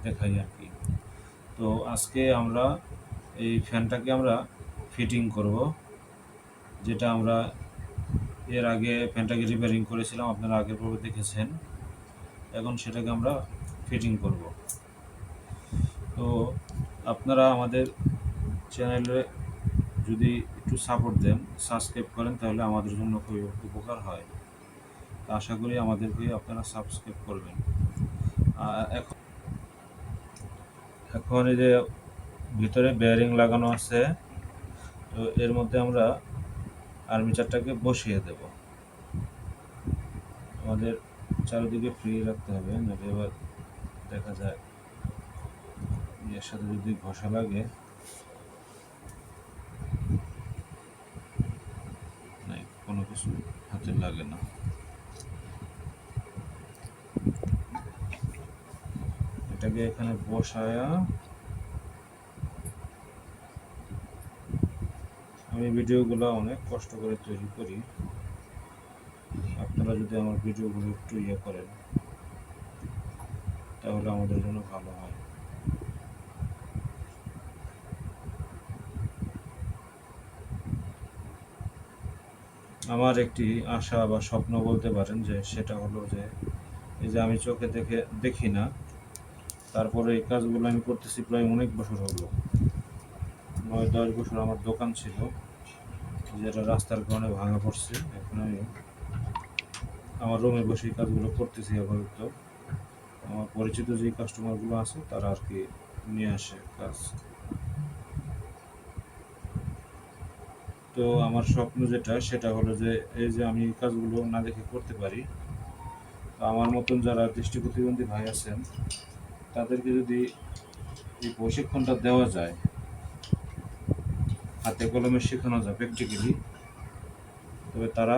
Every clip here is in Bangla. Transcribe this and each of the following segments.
দেখাই আর কি। তো আজকে আমরা এই ফ্যানটাকে আমরা ফিটিং করব, যেটা আমরা এর আগে ফ্যানটাকে রিপেয়ারিং করেছিলাম, আপনারা আগের পর্বে দেখেছেন। এখন সেটাকে আমরা ফিটিং করব। তো আপনারা আমাদের চ্যানেলে যদি একটু সাপোর্ট দেন, সাবস্ক্রাইব করেন, তাহলে আমাদের জন্য খুবই উপকার হয়। আশা করি আমাদেরকে আপনারা সাবস্ক্রাইব করবেন। এখন এই যে ভিতরে বেয়ারিং লাগানো আছে, তো এর মধ্যে আমরা আর্মেচারটাকে বসিয়ে দেব। আমাদের চারিদিকে ফ্রি রাখতে হবে, নাহলে এবার দেখা যায় এর সাথে যদি ঘষা লাগে, কোনো কিছু হাতে লাগে না। এটাকে এখানে বসায়া আমি ভিডিওগুলো অনেক কষ্ট করে তৈরি করি। আপনারা যদি আমার ভিডিওগুলো একটু করেন, তাহলে আমাদের জন্য ভালো হয়। আমার একটি আশা বা স্বপ্ন বলতে পারেন, যে সেটা হলো যে এই যে আমি চোখে দেখি না, তারপরে এই কাজগুলো আমি করতেছি প্রায় অনেক বছর হলো। 9-10 বছর আমার দোকান ছিল, যেটা রাস্তার কারণে ভাঙা পড়ছে। এখন আমি আমার রুমে বসে এই কাজগুলো করতেছি আপাতত। আমার পরিচিত যে কাস্টমারগুলো আছে তারা আর কি নিয়ে আসে কাজ। তো আমার স্বপ্ন যেটা, সেটা হলো যে এই যে আমি কাজগুলো না দেখে করতে পারি, তো আমার মতন যারা দৃষ্টি প্রতিবন্ধী ভাই আছেন, তাদেরকে যদি এই প্রশিক্ষণটা দেওয়া যায়, হাতে কলমে শেখানো যায় প্র্যাকটিক্যালি, তবে তারা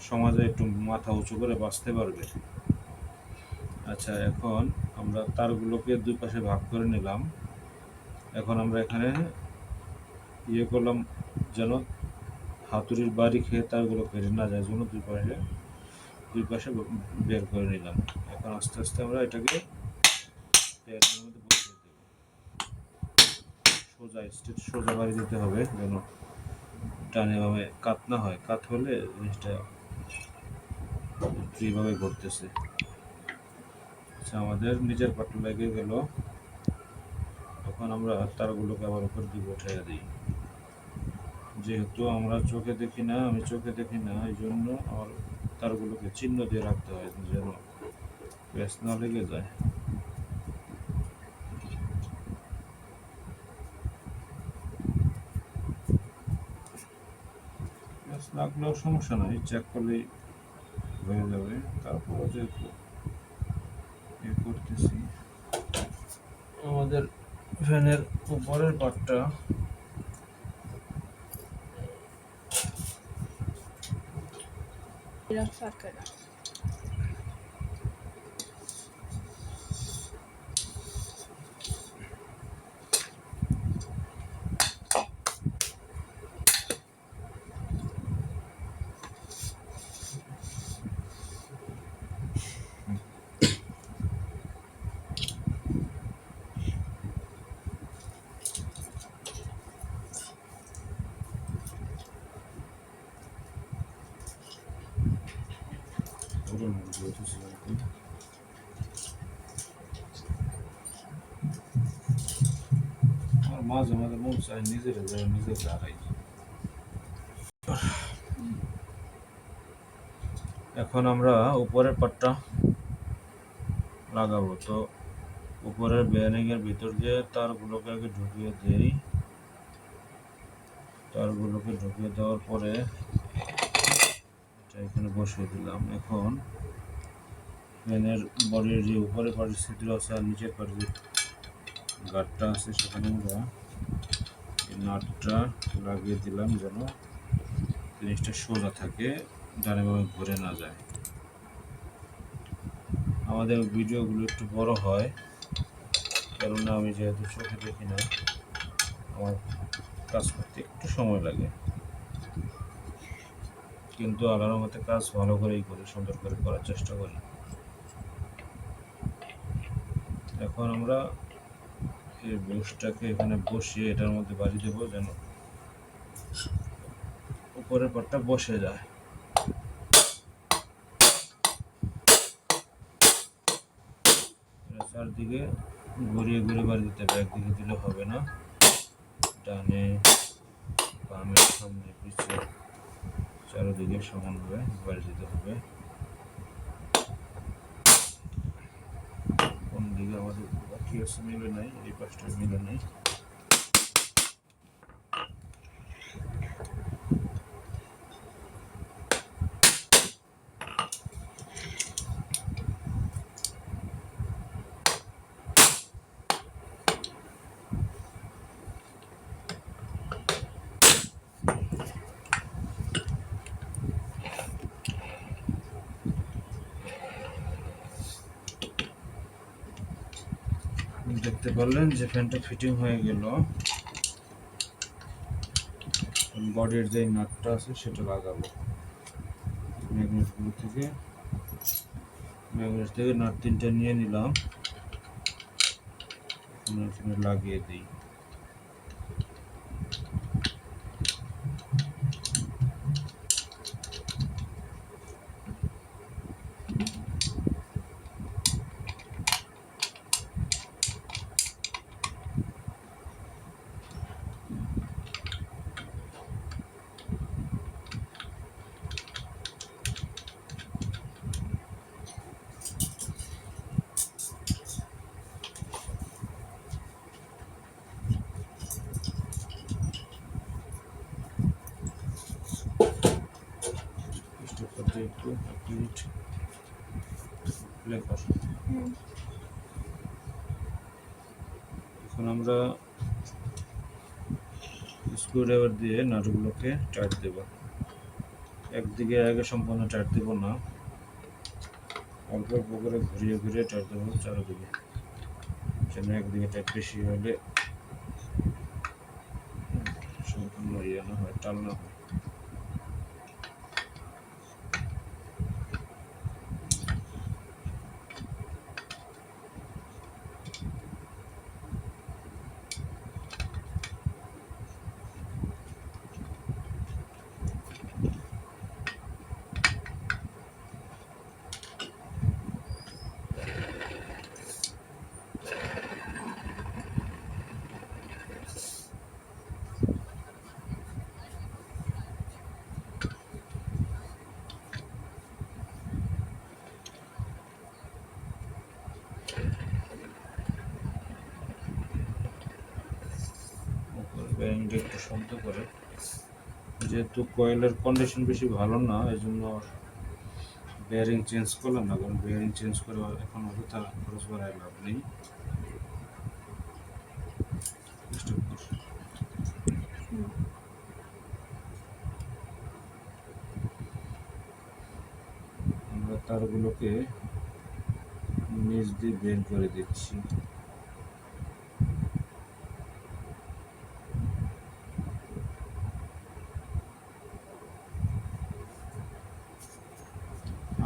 সমাজে একটু মাথা উঁচু করে বাঁচতে পারবে। আচ্ছা, এখন আমরা তারগুলোকে দুই পাশে ভাগ করে নিলাম। এখন আমরা এখানে করলাম, যেন হাতুড়ির বাড়ি খেয়ে তারগুলো কেটে না যায়, জন্য দুই পাশে বের করে নিলাম। এখন আস্তে আস্তে আমরা এটাকে পেয়ারের মধ্যে বসিয়ে দেব। সোজা বাড়ি দিতে হবে, যেন টানে ভাবে কাত না হয়। কাত হলে জিনিসটা ফ্রিভাবে ঘুরতেছে। আচ্ছা, আমাদের নিজের পাটু লেগে গেল। এখন আমরা তারগুলোকে আবার উপর দিকে উঠাইয়া দিই। যেহেতু আমরা চোখে দেখি না, আমি চোখে দেখি না, এই জন্য আমার তারগুলোকে চিহ্ন দিয়ে রাখতে হয়, যেন প্যাঁচ না লেগে যায়। প্যাঁচ লাগলেও সমস্যা নাই, চেক করলেই হয়ে যাবে। তারপরে যেহেতু করতেছি, আমাদের ফ্যানের উপরের পার্টটা মাঝে মাঝে মন চাই নিজে হারাই। এখন আমরা উপরের পাটটা লাগাবো। তো উপরের বেয়ারিং এর ভিতর দিয়ে তারগুলোকে আগে ঢুকিয়ে দেই। তারগুলোকে ঢুকিয়ে দেওয়ার পরে এটা এখানে বসিয়ে দিলাম। এখন ফ্যানের বডির যে উপরের পাটের ছিদ্র আছে আর নিচের পাটের যে গাঁটটা আছে, সেখানে আমরা এই নাটটা লাগিয়ে দিলাম, যেন জিনিসটা সোজা থাকে, ডানে বামে ঘুরে না যায়। আমাদের ভিডিওগুলো একটু বড় হয়, কেননা আমি যেহেতু চোখে দেখি না, আমার কাজ করতে একটু সময় লাগে, কিন্তু আল্লাহর মতে কাজ ভালো করেই করি, সুন্দর করে করার চেষ্টা করি। এখন আমরা এই বুশটাকে এখানে বসিয়ে এটার মধ্যে বাড়ি দেবো যেন উপরের পাটটা বসে যায়। চারদিকে ঘুরিয়ে ঘুরিয়ে বাড়ি দিতে হবে, একদিকে দিলে হবে না, ডানে বামে সামনে পিছিয়ে চারদিকে সমানভাবে বাড়ি দিতে হবে। কোন দিকে আমাদের বাকি আছে মিলে নাই, এই পাশটা মিলে নাই। দেখতে পারলেন যে ফ্যানটা ফিটিং হয়ে গেল। বডির যে নাটটা আছে সেটা লাগাবো। ম্যাগনেট থেকে নাট 3টা নিয়ে নিলাম, এখানে লাগিয়ে দিই। একটু মিনিট প্লে কর। এখন আমরা স্ক্রুড্রাইভার দিয়ে নাটগুলোকে টাইট দেব। একদিকে আগে সম্পূর্ণ টাইট দেব না, অল্প অল্প করে ঘুরিয়ে ঘুরিয়ে টাইট দেবো চারদিকে, যেন একদিকে টাইট বেশি হলে সম্পূর্ণ ইয়ে না হয়, টাল না হয়। বেয়ারিংটা একটু শব্দ করে, যেহেতু কয়েলের কন্ডিশন বেশি ভালো না, এই জন্য বেয়ারিং চেঞ্জ করলাম না, কারণ বেয়ারিং চেঞ্জ করে এখন অযথা খরচ বাড়ায় লাভ নেই। আমরা তারগুলোকে নিচ দিয়ে বের করে দিচ্ছি।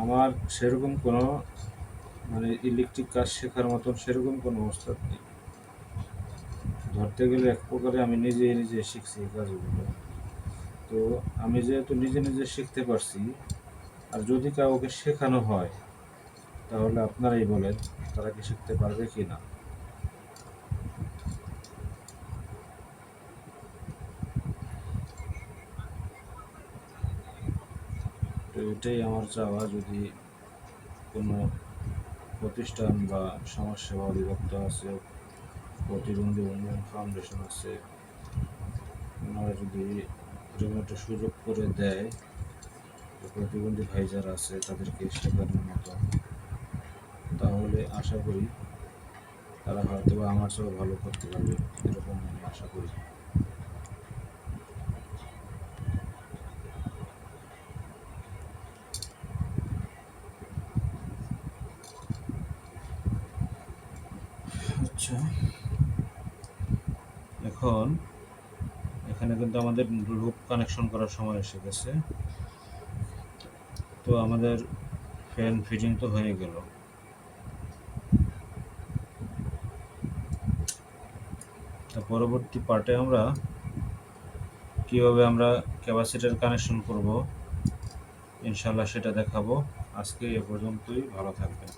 আমার সেরকম কোনো ইলেকট্রিক কাজ শেখার মতন সেরকম কোনো অবস্থা নেই। ধরতে গেলে এক প্রকারে আমি নিজে শিখছি এই কাজগুলো। তো আমি যেহেতু নিজে শিখতে পারছি, আর যদি কাউকে শেখানো হয় তাহলে আপনারাই বলেন তারা কি শিখতে পারবে কি না। তো এটাই আমার চাওয়া, যদি কোনো প্রতিষ্ঠান বা সমাজসেবা অধিদপ্তর আছে, প্রতিবন্ধী উন্নয়ন ফাউন্ডেশন আছে, ওনারা যদি এরকম একটা সুযোগ করে দেয়, প্রতিবন্ধী ভাই যারা আছে তাদেরকে শেখানোর মতো, তাহলে আশা করি তারা হয়তো আমার চেয়েও ভালো করতে পারবে, এরকম আমি আশা করি। আচ্ছা, এখন এখানে কিন্তু আমাদের লুপ কানেকশন করার সময় এসে গেছে। তো আমাদের ফ্যান ফিটিং তো হয়ে গেল। তো পরবর্তী পার্টে আমরা কিভাবে আমরা ক্যাপাসিটর কানেকশন করব ইনশাআল্লাহ সেটা দেখাবো। আজকে এ পর্যন্তই, ভালো থাকবেন।